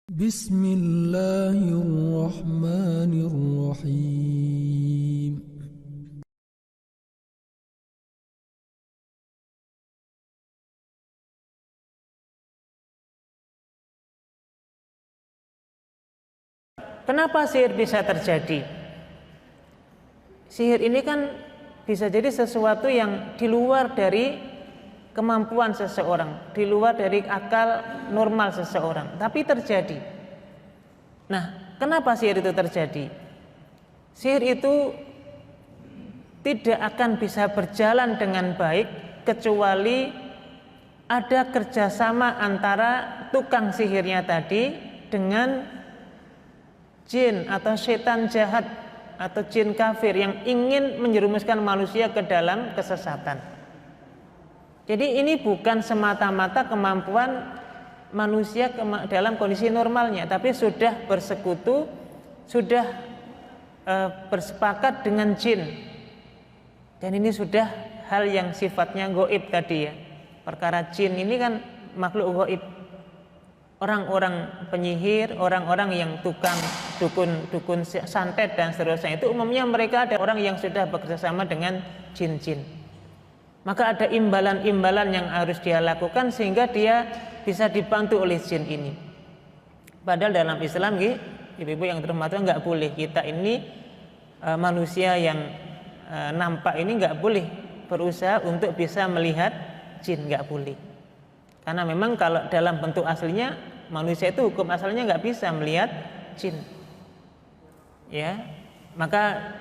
Bismillahirrahmanirrahim. Kenapa sihir bisa terjadi? Sihir ini kan bisa jadi sesuatu yang di luar dari kemampuan seseorang, di luar dari akal normal seseorang, tapi terjadi. Nah, kenapa sihir itu terjadi? Sihir itu tidak akan bisa berjalan dengan baik kecuali ada kerjasama antara tukang sihirnya tadi dengan jin atau setan jahat atau jin kafir yang ingin menjerumuskan manusia ke dalam kesesatan. Jadi ini bukan semata-mata kemampuan manusia dalam kondisi normalnya, tapi sudah bersekutu, sudah bersepakat dengan jin. Dan ini sudah hal yang sifatnya gaib tadi ya. Perkara jin ini kan makhluk gaib. Orang-orang penyihir, orang-orang yang tukang dukun santet dan seterusnya itu umumnya mereka ada orang yang sudah bekerjasama dengan jin-jin. Maka ada imbalan-imbalan yang harus dia lakukan sehingga dia bisa dibantu oleh jin ini. Padahal dalam Islam, ibu-ibu yang terhormat, nggak boleh kita ini manusia yang nampak ini nggak boleh berusaha untuk bisa melihat jin, nggak boleh. Karena memang kalau dalam bentuk aslinya manusia itu hukum asalnya nggak bisa melihat jin. Ya, maka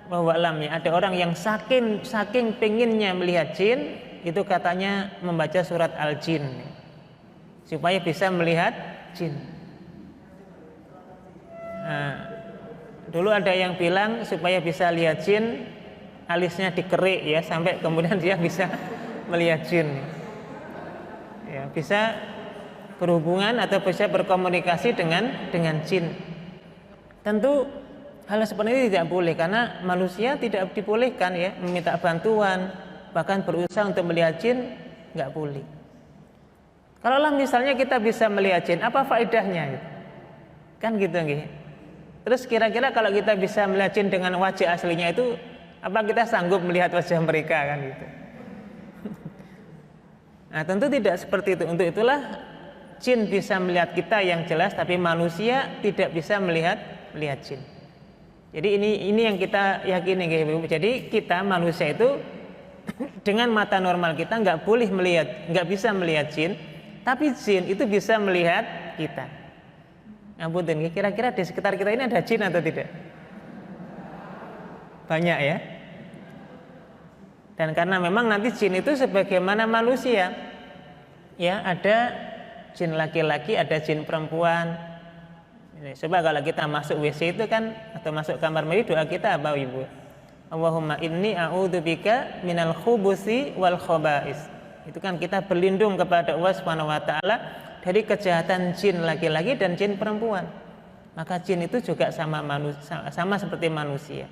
bahwa alamnya ada orang yang saking penginnya melihat jin, itu katanya membaca surat Al-Jin supaya bisa melihat jin. Nah, dulu ada yang bilang supaya bisa lihat jin alisnya dikerik ya sampai kemudian dia bisa melihat jin. Ya, bisa berhubungan atau bisa berkomunikasi dengan jin. Tentu hal seperti ini tidak boleh karena manusia tidak dibolehkan ya meminta bantuan, bahkan berusaha untuk melihat jin nggak boleh. Kalaulah misalnya kita bisa melihat jin, apa faedahnya? Kan gitu nggih. Terus kira-kira kalau kita bisa melihat jin dengan wajah aslinya itu, apa kita sanggup melihat wajah mereka kan gitu? Nah, tentu tidak seperti itu. Untuk itulah jin bisa melihat kita yang jelas, tapi manusia tidak bisa melihat jin. Jadi ini yang kita yakini, Ibu. Jadi kita manusia itu dengan mata normal kita nggak bisa melihat jin, tapi jin itu bisa melihat kita. Ngapunten, kira-kira di sekitar kita ini ada jin atau tidak? Banyak ya. Dan karena memang nanti jin itu sebagaimana manusia, ya ada jin laki-laki, ada jin perempuan. Coba kalau kita masuk WC itu kan, atau masuk kamar mandi, doa kita apa Ibu? Allahumma inni a'udzubika minal khubusi wal khaba'is. Itu kan kita berlindung kepada Allah Subhanahu wa taala dari kejahatan jin laki-laki dan jin perempuan. Maka jin itu juga sama seperti manusia.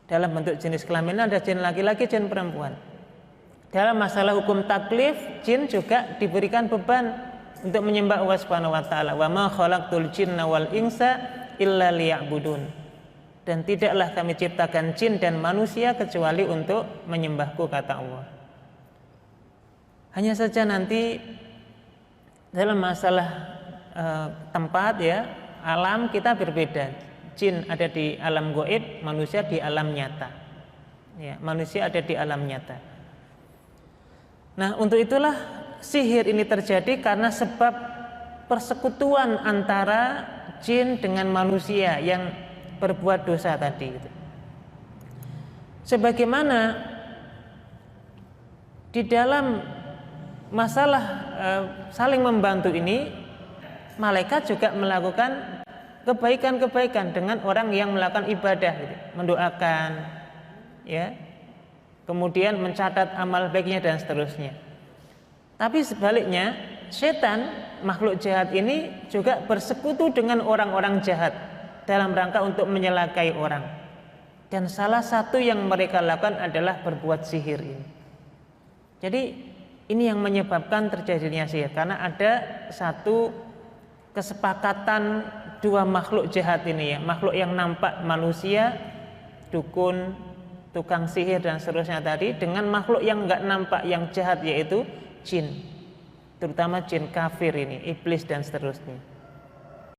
Dalam bentuk jenis kelamin ada jin laki-laki, jin perempuan. Dalam masalah hukum taklif, jin juga diberikan beban untuk menyembah Allah Subhanahu wa taala. Wa ma khalaqtul jinna wal insa illa liya'budun. Dan tidaklah kami ciptakan jin dan manusia kecuali untuk menyembahku, kata Allah. Hanya saja nanti dalam masalah tempat ya, alam kita berbeda. Jin ada di alam gaib, manusia di alam nyata. Ya, manusia ada di alam nyata. Nah, untuk itulah sihir ini terjadi karena sebab persekutuan antara jin dengan manusia yang berbuat dosa tadi. Sebagaimana di dalam masalah saling membantu ini, malaikat juga melakukan kebaikan-kebaikan dengan orang yang melakukan ibadah, mendoakan, ya, kemudian mencatat amal baiknya dan seterusnya. Tapi sebaliknya, setan, makhluk jahat ini juga bersekutu dengan orang-orang jahat dalam rangka untuk menyelakai orang. Dan salah satu yang mereka lakukan adalah berbuat sihir ini. Jadi ini yang menyebabkan terjadinya sihir, karena ada satu kesepakatan dua makhluk jahat ini ya, makhluk yang nampak manusia, dukun, tukang sihir dan seterusnya tadi, dengan makhluk yang enggak nampak yang jahat yaitu jin, terutama jin kafir ini, iblis dan seterusnya.